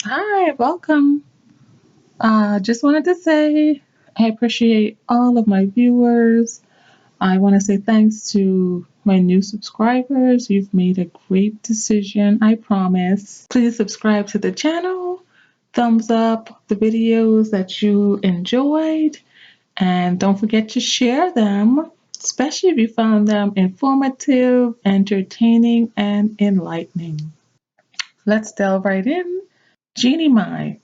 Hi, welcome. Just wanted to say I appreciate all of my viewers. I want to say thanks to my new subscribers. You've made a great decision, I promise. Please subscribe to the channel, thumbs up the videos that you enjoyed, and don't forget to share them, especially if you found them informative, entertaining, and enlightening. Let's delve right in. Jeannie Mai.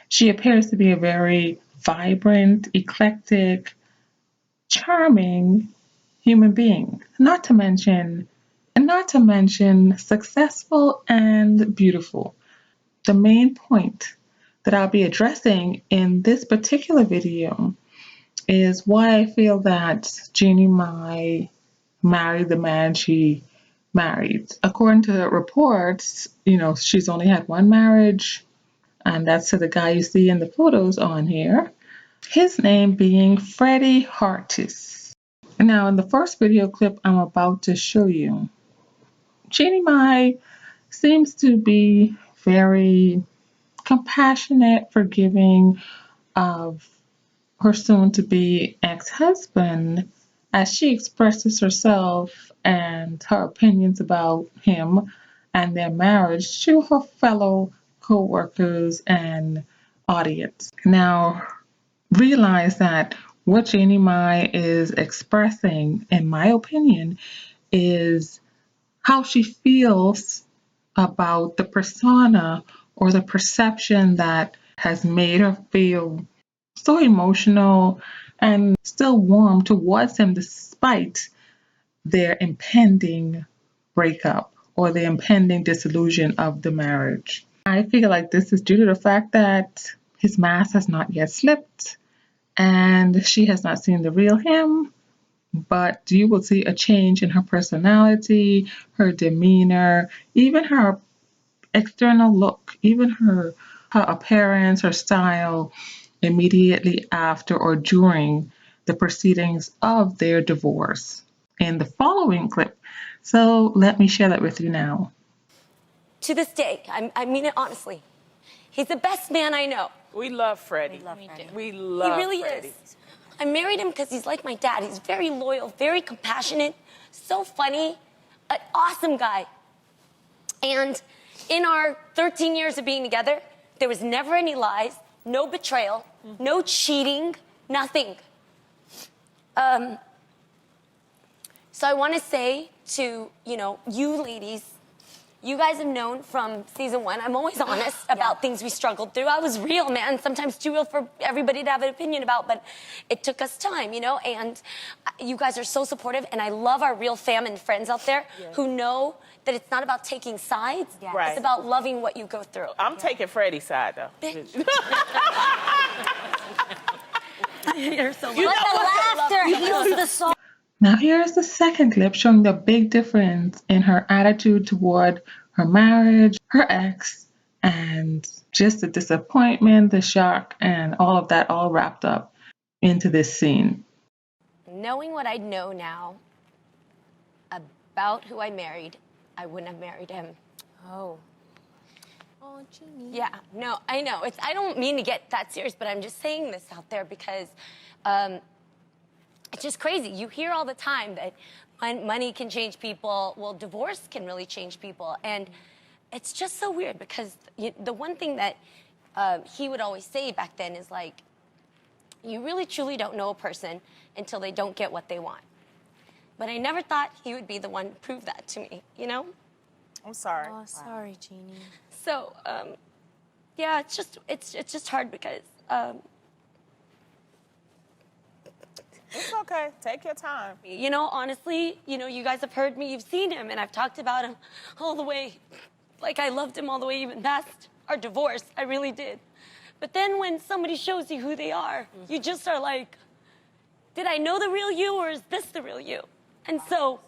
She appears to be a very vibrant, eclectic, charming human being, not to mention successful and beautiful. The main point that I'll be addressing in this particular video is why I feel that Jeannie Mai married the man she married. According to reports, she's only had one marriage, and that's to the guy you see in the photos on here. His name being Freddie Hartis. Now, in the first video clip I'm about to show you, Jeannie Mai seems to be very compassionate, forgiving of her soon-to-be ex-husband as she expresses herself and her opinions about him and their marriage to her fellow co-workers and audience. Now, realize that what Jeannie Mai is expressing, in my opinion, is how she feels about the persona or the perception that has made her feel so emotional and still warm towards him despite their impending breakup or the impending dissolution of the marriage. I feel like this is due to the fact that his mask has not yet slipped and she has not seen the real him, but you will see a change in her personality, her demeanor, even her external look, even her appearance, her style immediately after or during the proceedings of their divorce in the following clip. So let me share that with you now. To this day, I mean it honestly, he's the best man I know. We love Freddie. We love He really Freddie. is. I married him because he's like my dad. He's very loyal, very compassionate, so funny, an awesome guy. And in our 13 years of being together, there was never any lies, no betrayal, no cheating, nothing. So I want to say to, you ladies, you guys have known from season 1, I'm always honest about things we struggled through. I was real, man, sometimes too real for everybody to have an opinion about, but it took us time, and you guys are so supportive, and I love our real fam and friends out there who know that it's not about taking sides, Right. It's about loving what you go through. I'm taking Freddie's side, though. Bitch. You're so You know what? laughter heals the soul. Now here's the second clip showing the big difference in her attitude toward her marriage, her ex, and just the disappointment, the shock, and all of that all wrapped up into this scene. Knowing what I know now about who I married, I wouldn't have married him. Oh, Jeannie. Yeah, no, I know. I don't mean to get that serious, but I'm just saying this out there because it's just crazy. You hear all the time that money can change people. Well, divorce can really change people. And it's just so weird because the one thing that he would always say back then is like, you really truly don't know a person until they don't get what they want. But I never thought he would be the one to prove that to me, I'm sorry. Oh, sorry, Jeannie. So, yeah, it's just hard because It's okay. Take your time. honestly, you guys have heard me, you've seen him, and I've talked about him all the way. Like, I loved him all the way even past our divorce. I really did. But then when somebody shows you who they are, you just are like, did I know the real you, or is this the real you? And so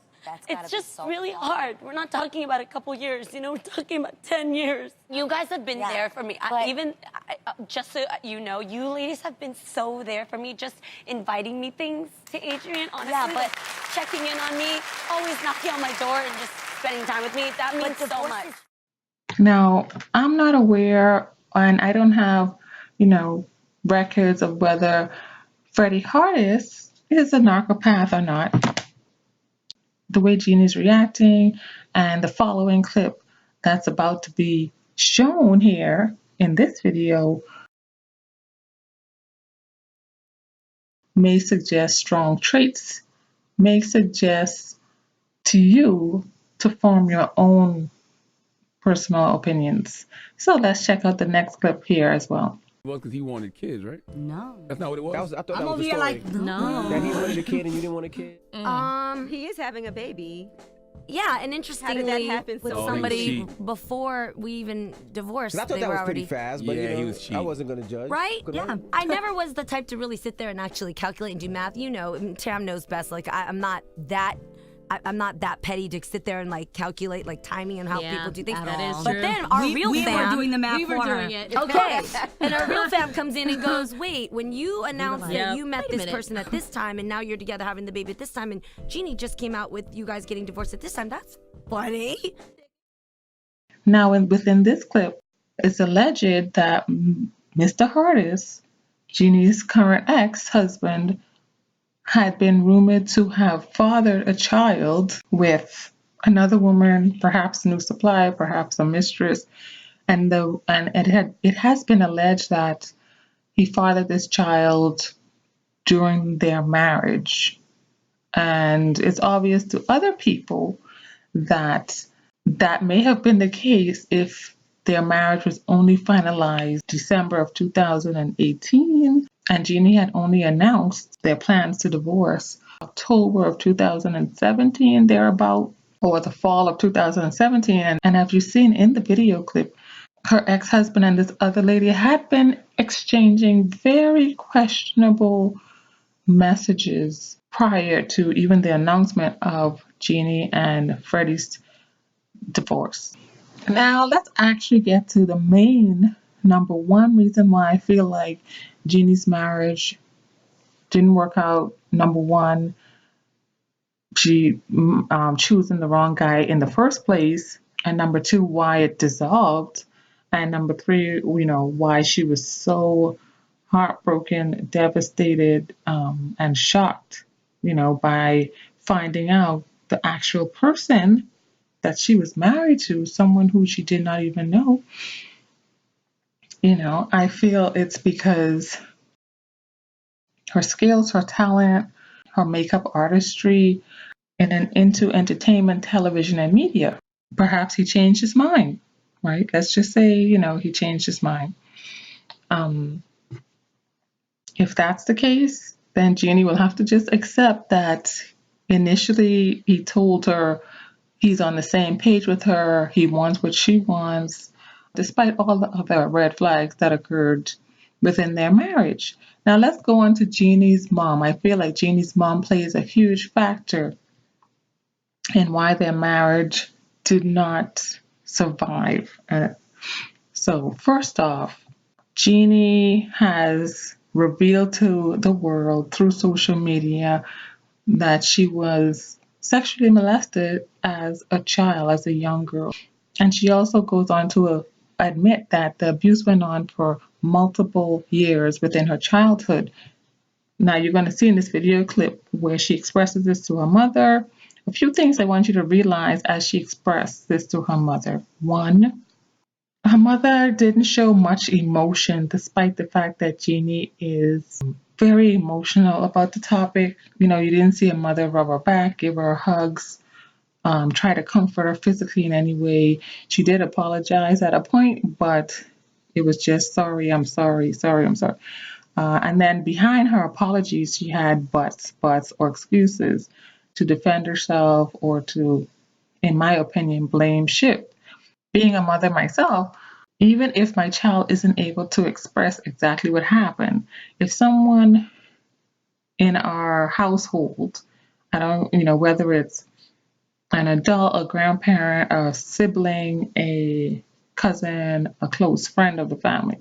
it's just really hard. We're not talking about a couple years, we're talking about 10 years. You guys have been there for me. Just so you know, you ladies have been so there for me, just inviting me things to Adrian, honestly. But checking in on me, always knocking on my door and just spending time with me. That means so much. Now, I'm not aware And I don't have, records of whether Freddie Hardis is a narcopath or not. The way Jeannie's reacting and the following clip that's about to be shown here in this video may suggest strong traits, may suggest to you to form your own personal opinions. So let's check out the next clip here as well. Well, because he wanted kids, right? No. That's not what it was? I thought that was the story. no. That he wanted a kid and you didn't want a kid? He is having a baby. Yeah, and interestingly, happen with so somebody cheap? before we even divorced, 'Cause I thought they that were was already pretty fast, but Yeah, he was cheap. I wasn't going to judge. right. Good Yeah, on you. I never was the type to really sit there and actually calculate and do math. You know, Tam knows best. Like I'm not that. I'm not that petty to sit there and like calculate like timing and how people do things. that is But true. then our real we fam, were doing the math We were for her. doing it. okay, and our real fam comes in and goes, wait, when you announced that Yep. you met Wait a this minute. person at this time and now you're together having the baby at this time, and Jeannie just came out with you guys getting divorced at this time. That's funny. Now, within this clip, it's alleged that Mr. Hardis, Jeannie's current ex-husband, had been rumored to have fathered a child with another woman, perhaps a new supply, perhaps a mistress, and it has been alleged that he fathered this child during their marriage. And it's obvious to other people that that may have been the case if their marriage was only finalized December of 2018, and Jeannie had only announced their plans to divorce October of 2017, thereabout, or the fall of 2017. And as you've seen in the video clip, her ex-husband and this other lady had been exchanging very questionable messages prior to even the announcement of Jeannie and Freddie's divorce. Now let's actually get to the main number one reason why I feel like Jeannie's marriage didn't work out. Number one, she choosing the wrong guy in the first place, and number two, why it dissolved, and number three, why she was so heartbroken, devastated, and shocked, by finding out the actual person that she was married to, someone who she did not even know. I feel it's because her skills, her talent, her makeup artistry, and then into entertainment, television, and media. Perhaps he changed his mind, right? Let's just say, he changed his mind. If that's the case, then Jeannie will have to just accept that initially he told her he's on the same page with her, he wants what she wants, despite all the other red flags that occurred within their marriage. Now let's go on to Jeannie's mom. I feel like Jeannie's mom plays a huge factor in why their marriage did not survive. So first off, Jeannie has revealed to the world through social media that she was sexually molested as a child, as a young girl. And she also goes on to admit that the abuse went on for multiple years within her childhood. Now, you're going to see in this video clip where she expresses this to her mother. A few things I want you to realize as she expressed this to her mother. One, her mother didn't show much emotion, despite the fact that Jeannie is very emotional about the topic. You didn't see a mother rub her back, give her hugs, try to comfort her physically in any way. She did apologize at a point, but it was just sorry, I'm sorry, I'm sorry. And then behind her apologies, she had buts or excuses to defend herself or to, in my opinion, blame ship. Being a mother myself, even if my child isn't able to express exactly what happened, if someone in our household, whether it's an adult, a grandparent, a sibling, a cousin, a close friend of the family,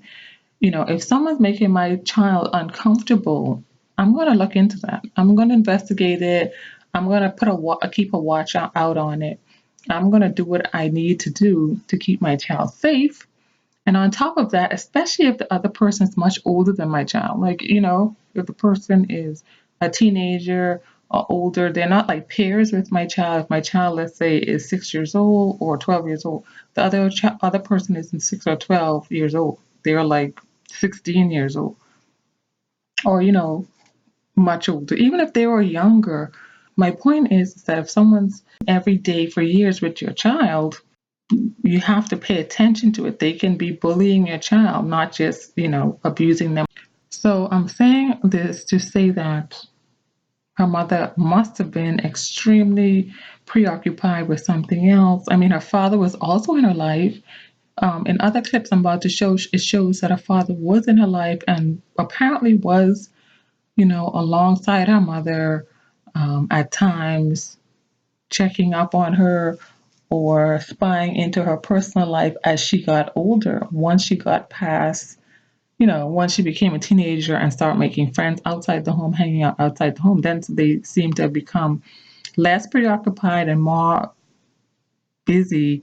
if someone's making my child uncomfortable, I'm going to look into that. I'm going to investigate it. I'm going to keep a watch out on it. I'm going to do what I need to do to keep my child safe. And on top of that, especially if the other person is much older than my child, like, if the person is a teenager or older, they're not like peers with my child. If my child, let's say, is 6 years old or 12 years old, the other person isn't 6 or 12 years old. They're like 16 years old or, much older. Even if they were younger, my point is that if someone's every day for years with your child, you have to pay attention to it. They can be bullying your child, not just, abusing them. So I'm saying this to say that her mother must have been extremely preoccupied with something else. I mean, her father was also in her life. In other clips I'm about to show, it shows that her father was in her life and apparently was, alongside her mother at times, checking up on her or spying into her personal life as she got older. Once she got past, once she became a teenager and started making friends outside the home, hanging out outside the home, then they seem to have become less preoccupied and more busy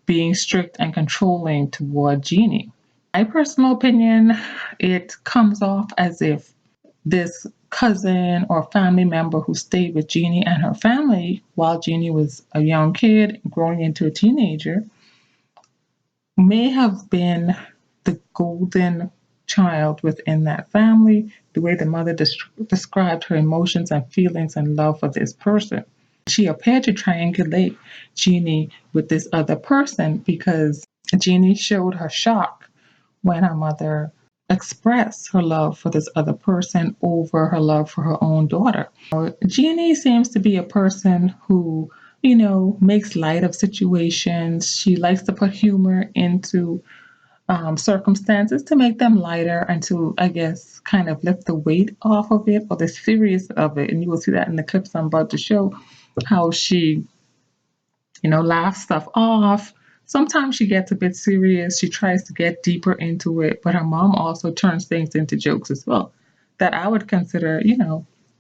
being strict and controlling toward Jeannie. My personal opinion, it comes off as if this cousin or family member who stayed with Jeannie and her family while Jeannie was a young kid growing into a teenager may have been the golden child within that family, the way the mother described her emotions and feelings and love for this person. She appeared to triangulate Jeannie with this other person because Jeannie showed her shock when her mother express her love for this other person over her love for her own daughter. Jeannie seems to be a person who, makes light of situations. She likes to put humor into circumstances to make them lighter and to, I guess, kind of lift the weight off of it or the serious of it. And you will see that in the clips I'm about to show, how she, laughs stuff off. Sometimes she gets a bit serious. She tries to get deeper into it, but her mom also turns things into jokes as well that I would consider,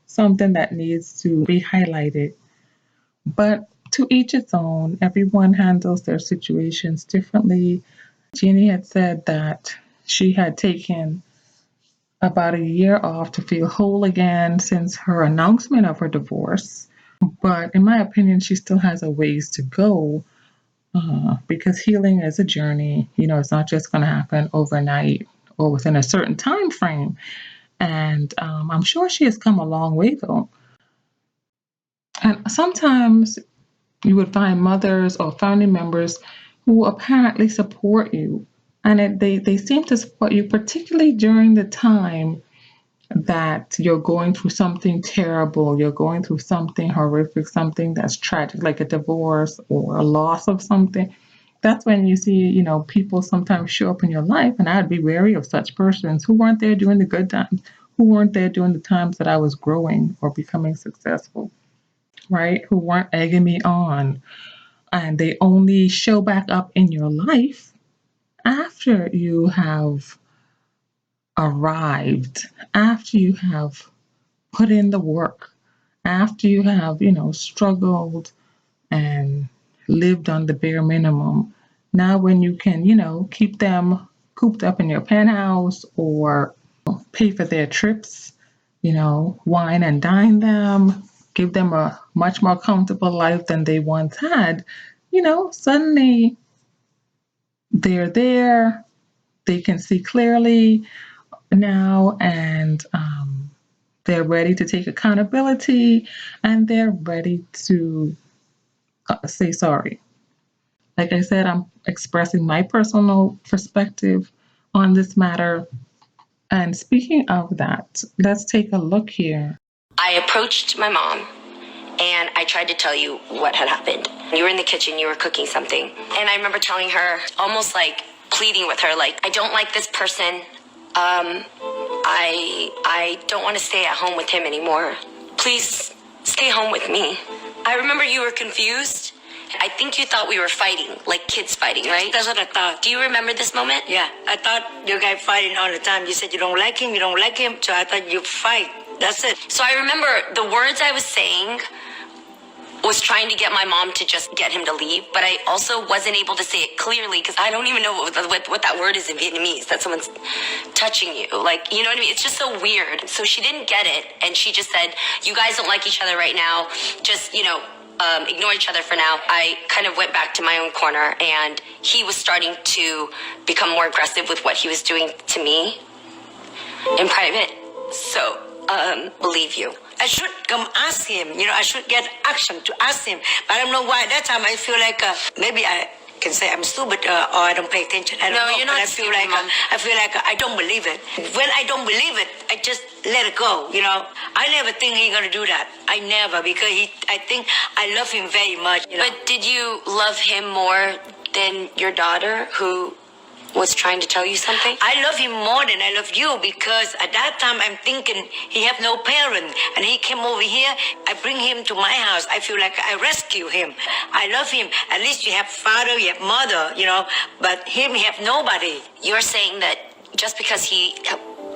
something that needs to be highlighted. But to each its own, everyone handles their situations differently. Jeannie had said that she had taken about a year off to feel whole again since her announcement of her divorce. But in my opinion, she still has a ways to go because healing is a journey. It's not just going to happen overnight or within a certain time frame. And I'm sure she has come a long way, though. And sometimes you would find mothers or family members who apparently support you. And they seem to support you, particularly during the time that you're going through something terrible, you're going through something horrific, something that's tragic, like a divorce or a loss of something. That's when you see, people sometimes show up in your life, and I'd be wary of such persons who weren't there during the good times, who weren't there during the times that I was growing or becoming successful, right? Who weren't egging me on. And they only show back up in your life after you have arrived, after you have put in the work, after you have, struggled and lived on the bare minimum. Now, when you can, keep them cooped up in your penthouse or pay for their trips, wine and dine them, give them a much more comfortable life than they once had, suddenly they're there, they can see clearly now, and they're ready to take accountability, and they're ready to say sorry. Like I said, I'm expressing my personal perspective on this matter. And speaking of that, let's take a look here. I approached my mom and I tried to tell you what had happened. You were in the kitchen, you were cooking something. And I remember telling her, almost like pleading with her, like, I don't like this person. I don't want to stay at home with him anymore. Please stay home with me. I remember you were confused. I think you thought we were fighting, like kids fighting, right? That's what I thought. Do you remember this moment? Yeah, I thought you guys fighting all the time. You said you don't like him, so I thought you fight. That's it. So I remember the words I was saying was trying to get my mom to just get him to leave, but I also wasn't able to say it clearly because I don't even know what that word is in Vietnamese, that someone's touching you. Like, you know what I mean? It's just so weird. So she didn't get it, and she just said, you guys don't like each other right now. Just, ignore each other for now. I kind of went back to my own corner, and he was starting to become more aggressive with what he was doing to me in private. So, believe you. I should come ask him. I should get action to ask him. But I don't know why. At that time, I feel like maybe I can say I'm stupid or I don't pay attention. I don't know. You're not but stupid, I feel like I don't believe it. When I don't believe it, I just let it go. I never think he's gonna do that. I never, because I think I love him very much. But did you love him more than your daughter, who was trying to tell you something? I love him more than I love you, because at that time I'm thinking he have no parent, and he came over here. I bring him to my house. I feel like I rescue him. I love him. At least you have father, you have mother, but him, he have nobody. You're saying that just because he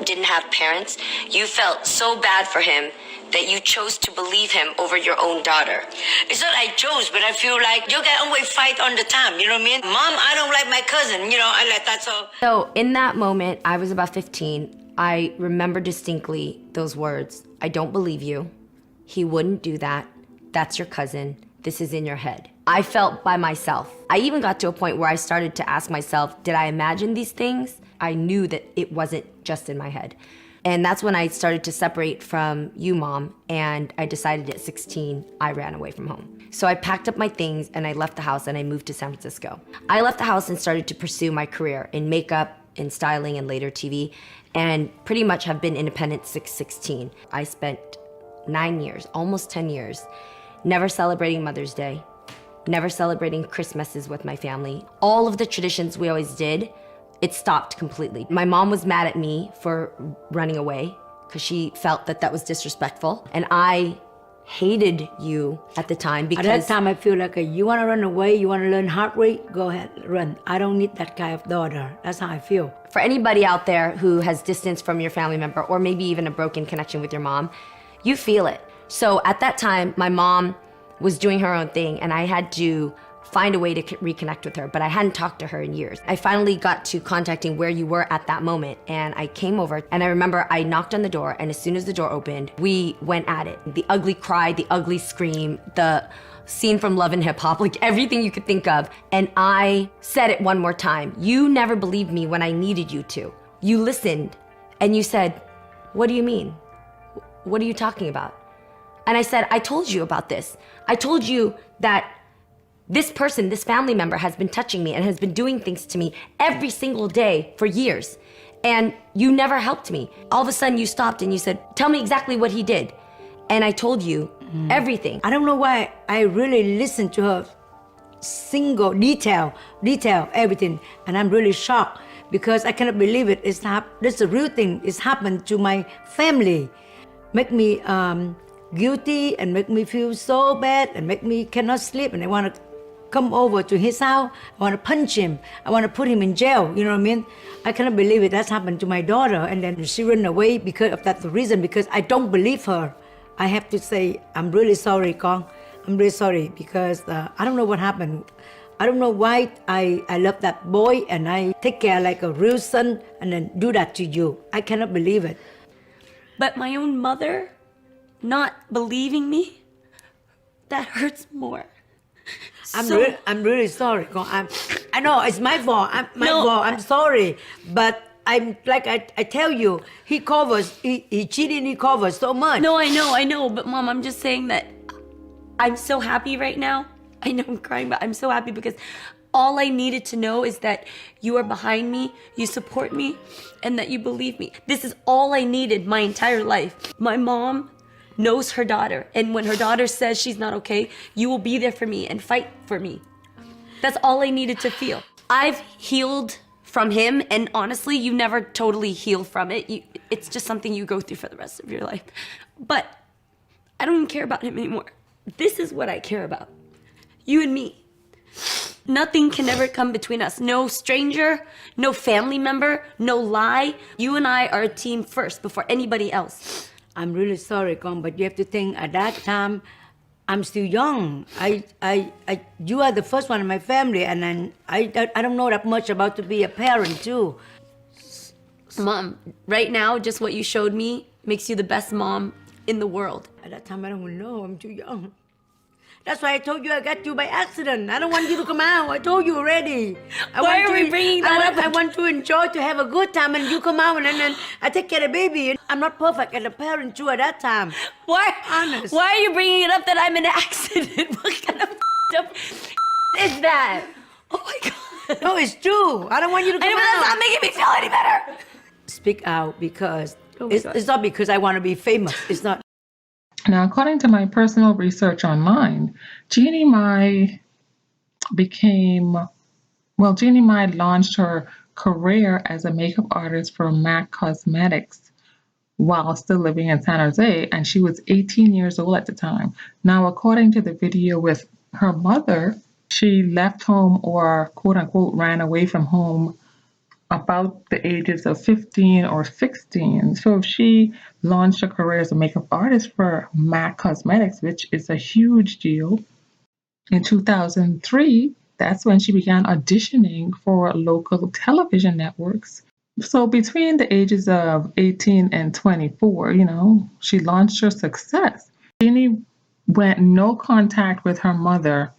didn't have parents, you felt so bad for him that you chose to believe him over your own daughter. It's not I chose, but I feel like you guys always fight on the time, you know what I mean? Mom, I don't like my cousin, I like that, so. So in that moment, I was about 15. I remember distinctly those words. I don't believe you. He wouldn't do that. That's your cousin. This is in your head. I felt by myself. I even got to a point where I started to ask myself, did I imagine these things? I knew that it wasn't just in my head. And that's when I started to separate from you, Mom, and I decided at 16, I ran away from home. So I packed up my things and I left the house and I moved to San Francisco. I left the house and started to pursue my career in makeup, in styling, and later TV, and pretty much have been independent since 16. I spent 9 years, almost 10 years, never celebrating Mother's Day, never celebrating Christmases with my family. All of the traditions we always did, it stopped completely. My mom was mad at me for running away because she felt that was disrespectful. And I hated you at the time because— At that time, I feel like you want to run away, you want to learn heart rate, go ahead, run. I don't need that kind of daughter. That's how I feel. For anybody out there who has distance from your family member or maybe even a broken connection with your mom, you feel it. So at that time, my mom was doing her own thing and I had to find a way to reconnect with her, but I hadn't talked to her in years. I finally got to contacting where you were at that moment, and I came over, and I remember I knocked on the door, and as soon as the door opened, we went at it. The ugly cry, the ugly scream, the scene from Love and Hip Hop, like everything you could think of, and I said it one more time. You never believed me when I needed you to. You listened, and you said, what do you mean? What are you talking about? And I said, I told you about this. I told you that this person, this family member has been touching me and has been doing things to me every single day for years. And you never helped me. All of a sudden you stopped and you said, tell me exactly what he did. And I told you everything. I don't know why I really listened to her single detail, everything. And I'm really shocked because I cannot believe it. This is a real thing. It's happened to my family. Make me guilty and make me feel so bad and make me cannot sleep, and I want to come over to his house. I want to punch him. I want to put him in jail. You know what I mean? I cannot believe it. That's happened to my daughter, and then she ran away because of that reason, because I don't believe her. I have to say, I'm really sorry, Kong. I'm really sorry because I don't know what happened. I don't know why I love that boy and I take care like a real son and then do that to you. I cannot believe it. But my own mother not believing me, that hurts more. I'm really sorry. I know it's my fault. I'm sorry, but I'm like I tell you, he cheated. He covers so much. No, I know. But Mom, I'm just saying that I'm so happy right now. I know I'm crying, but I'm so happy because all I needed to know is that you are behind me, you support me, and that you believe me. This is all I needed my entire life. My mom knows her daughter, and when her daughter says she's not okay, you will be there for me and fight for me. That's all I needed to feel. I've healed from him, and honestly, you never totally heal from it. It's just something you go through for the rest of your life. But I don't even care about him anymore. This is what I care about. You and me. Nothing can ever come between us. No stranger, no family member, no lie. You and I are a team first before anybody else. I'm really sorry, Kong, but you have to think at that time, I'm still young. You are the first one in my family, and then I don't know that much about to be a parent too. Mom, right now, just what you showed me makes you the best mom in the world. At that time, I don't know. I'm too young. That's why I told you I got you by accident. I don't want you to come out. I told you already. Why are we bringing that up? I want to enjoy, to have a good time, and you come out, and then I take care of the baby. I'm not perfect as a parent too at that time. Why? Honest. Why are you bringing it up that I'm in an accident? What kind of up is that? Oh my God. No, it's true. I don't want you to come out. That's not making me feel any better. Speak out because it's not because I want to be famous. It's not. Now, according to my personal research online, Jeannie Mai launched her career as a makeup artist for MAC Cosmetics while still living in San Jose, and she was 18 years old at the time. Now, according to the video with her mother, she left home, or quote unquote ran away from home, about the ages of 15 or 16. So she launched a career as a makeup artist for MAC Cosmetics, which is a huge deal. In 2003, that's when she began auditioning for local television networks. So between the ages of 18 and 24, she launched her success. Jeannie went no contact with her mother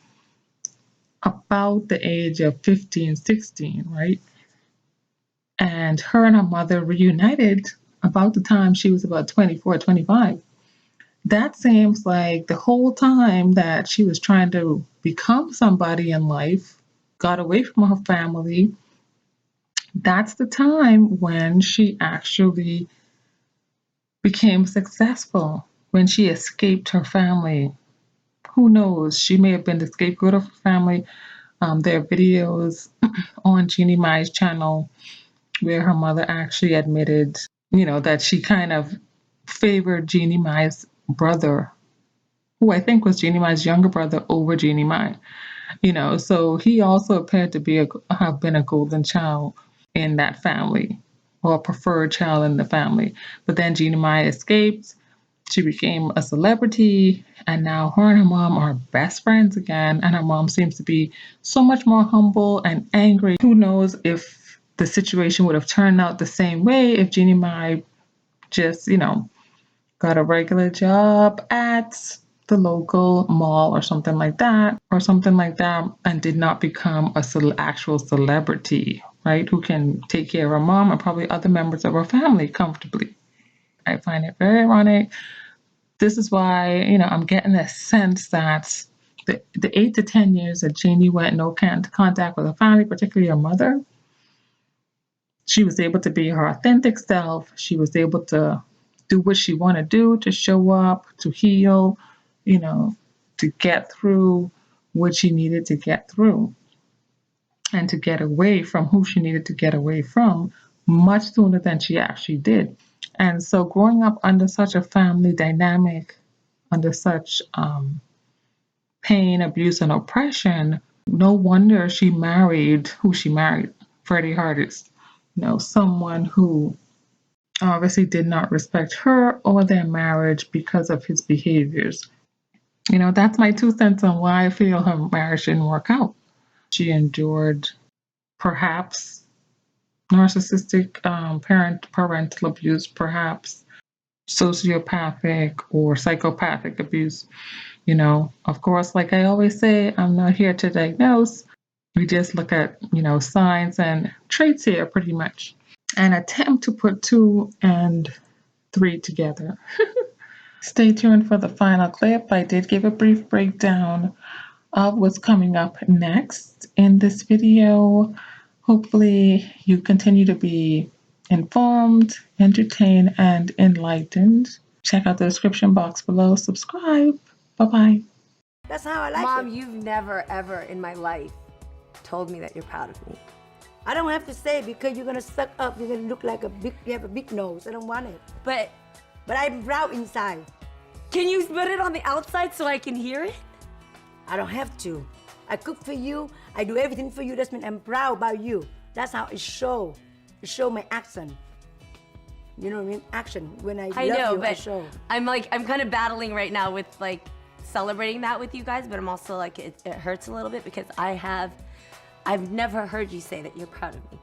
about the age of 15, 16, right? And her and her mother reunited about the time she was about 24, 25. That seems like the whole time that she was trying to become somebody in life, got away from her family. That's the time when she actually became successful, when she escaped her family. Who knows? She may have been the scapegoat of her family. There are videos on Jeannie Mai's channel where her mother actually admitted, that she kind of favored Jeannie Mai's brother, who I think was Jeannie Mai's younger brother, over Jeannie Mai. So he also appeared to have been a golden child in that family, or a preferred child in the family. But then Jeannie Mai escaped. She became a celebrity, and now her and her mom are best friends again, and her mom seems to be so much more humble and angry. Who knows if the situation would have turned out the same way if Jeannie Mai just, got a regular job at the local mall or something like that, and did not become an actual celebrity, right? Who can take care of her mom and probably other members of her family comfortably. I find it very ironic. This is why, I'm getting a sense that the 8 to 10 years that Jeannie went no contact with her family, particularly her mother, she was able to be her authentic self. She was able to do what she wanted to do, to show up, to heal, to get through what she needed to get through, and to get away from who she needed to get away from much sooner than she actually did. And so growing up under such a family dynamic, under such pain, abuse, and oppression, no wonder she married who she married, Freddie Hardis. Someone who obviously did not respect her or their marriage because of his behaviors. That's my 2 cents on why I feel her marriage didn't work out. She endured perhaps narcissistic parental abuse, perhaps sociopathic or psychopathic abuse. Of course, like I always say, I'm not here to diagnose. We just look at, signs and traits here pretty much, and attempt to put 2 and 3 together. Stay tuned for the final clip. I did give a brief breakdown of what's coming up next in this video. Hopefully you continue to be informed, entertained, and enlightened. Check out the description box below. Subscribe. Bye-bye. That's how I like Mom, it. you've never, ever in my life told me that you're proud of me. I don't have to say it because you're gonna suck up. You're gonna look like you have a big nose. I don't want it. But I'm proud inside. can you put it on the outside so I can hear it? I don't have to. I cook for you. I do everything for you. That means I'm proud about you. That's how it show. It show my action. You know what I mean? Action. When I love know, you, I but show. I'm kind of battling right now with celebrating that with you guys, but I'm also like, it hurts a little bit because I've never heard you say that you're proud of me.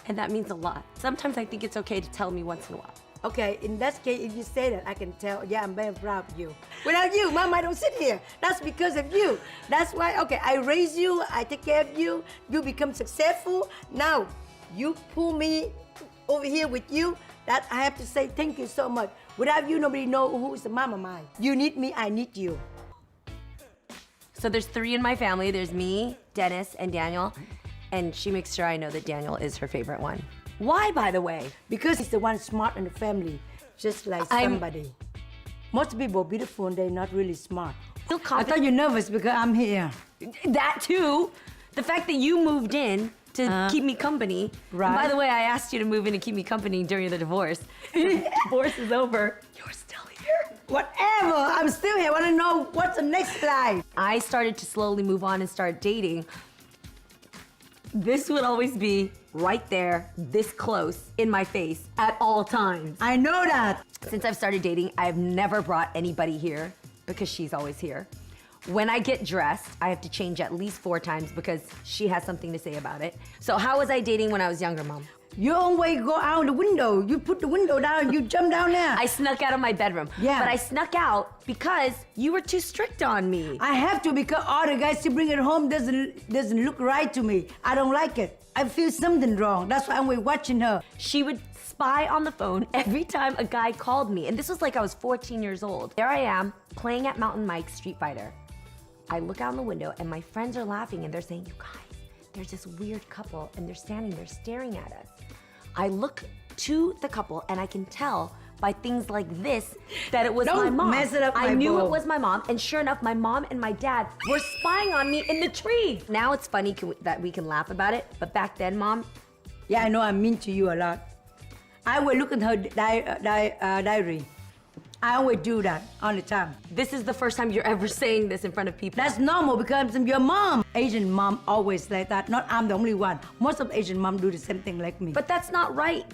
And that means a lot. Sometimes I think it's okay to tell me once in a while. Okay, in that case, if you say that, I can tell, yeah, I'm very proud of you. Without you, Mom, I don't sit here. That's because of you. That's why, okay, I raise you, I take care of you, you become successful. Now, you pull me over here with you, that I have to say thank you so much. Without you, nobody know who is the Mama Mai. You need me, I need you. So there's 3 in my family. There's me, Dennis, and Daniel. And she makes sure I know that Daniel is her favorite one. Why, by the way? Because he's the one smart in the family, just like somebody. Most people are beautiful and they're not really smart. I thought you're nervous because I'm here. That too. The fact that you moved in to keep me company. Right. And by the way, I asked you to move in and keep me company during the divorce. The divorce is over. You're still here. Whatever, I'm still here. I want to know what's the next life. I started to slowly move on and start dating. This would always be right there, this close, in my face, at all times. I know that. Since I've started dating, I've never brought anybody here because she's always here. When I get dressed, I have to change at least 4 times because she has something to say about it. So how was I dating when I was younger, Mom? You always go out the window. You put the window down, you jump down there. I snuck out of my bedroom. Yeah. But I snuck out because you were too strict on me. I have to because all the guys to bring it home doesn't look right to me. I don't like it. I feel something wrong. That's why I'm always watching her. She would spy on the phone every time a guy called me. And this was like I was 14 years old. There I am playing at Mountain Mike's Street Fighter. I look out the window and my friends are laughing and they're saying, you guys, there's this weird couple and they're standing there staring at us. I look to the couple and I can tell by things like this that it was my mom. Don't mess it up, I my knew boo. it was my mom, and sure enough, my mom and my dad were spying on me in the tree. Now it's funny that we can laugh about it, but back then, Mom. Yeah, I know I'm mean to you a lot. I will look at her diary. I always do that all the time. This is the first time you're ever saying this in front of people. That's normal because I'm your mom. Asian mom always like that. Not I'm the only one. Most of Asian mom do the same thing like me. But that's not right.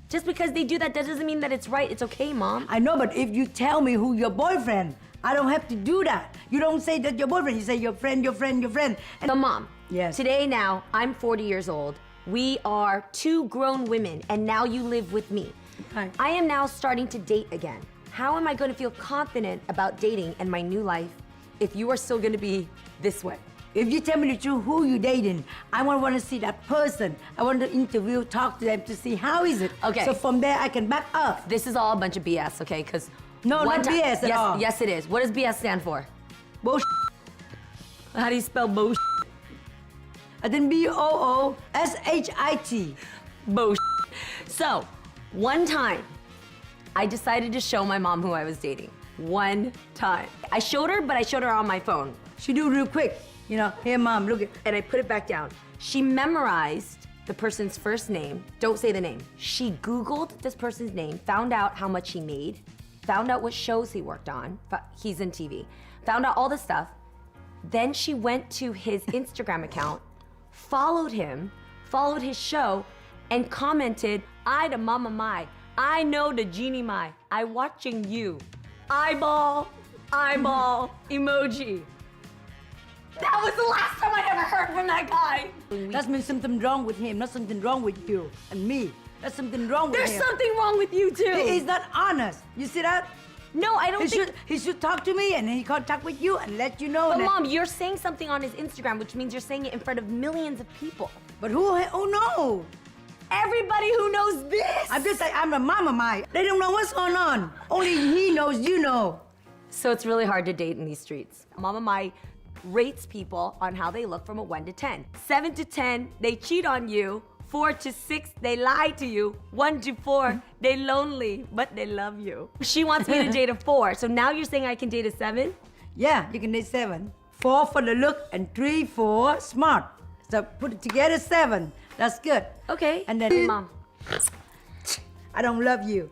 Just because they do that doesn't mean that it's right. It's okay, Mom. I know, but if you tell me who your boyfriend, I don't have to do that. You don't say that your boyfriend. You say your friend, your friend, your friend. And so, Mom, yes. Today now, I'm 40 years old. We are 2 grown women, and now you live with me. Hi. I am now starting to date again. How am I going to feel confident about dating and my new life if you are still going to be this way? If you tell me the truth, who you dating, I want to see that person. I want to interview, talk to them to see how is it. Okay. So from there, I can back up. This is all a bunch of BS, okay? Because no, not BS at all. Yes, it is. What does BS stand for? Bullshit. How do you spell bullshit? And then BOOSHIT. Bullshit. So, one time, I decided to show my mom who I was dating. One time. I showed her, but I showed her on my phone. She do real quick. You know, here, Mom, look at. And I put it back down. She memorized the person's first name. Don't say the name. She Googled this person's name, found out how much he made, found out what shows he worked on. He's in TV. Found out all this stuff. Then she went to his Instagram account, followed him, followed his show, and commented, I the Mama Mai. I know the Jeannie Mai. I watching you. Eyeball, emoji. That was the last time I ever heard from that guy. That means something wrong with him, not something wrong with you and me. That's something wrong with him. There's something wrong with you too. He is not honest. You see that? No, I don't think... He should talk to me and he contact with you and let you know. But Mom, you're saying something on his Instagram, which means you're saying it in front of millions of people. But who? Oh no. Everybody who knows this. I'm just like, I'm a Mama Mai. They don't know what's going on. Only he knows, you know. So it's really hard to date in these streets. Mama Mai rates people on how they look from a 1 to 10. 7 to 10, they cheat on you. 4 to 6, they lie to you. 1 to 4, they lonely, but they love you. She wants me to date a 4, so now you're saying I can date a 7? Yeah, you can date 7. 4 for the look and 3 for smart. So put it together, 7. That's good. Okay. And then, Mom, I don't love you.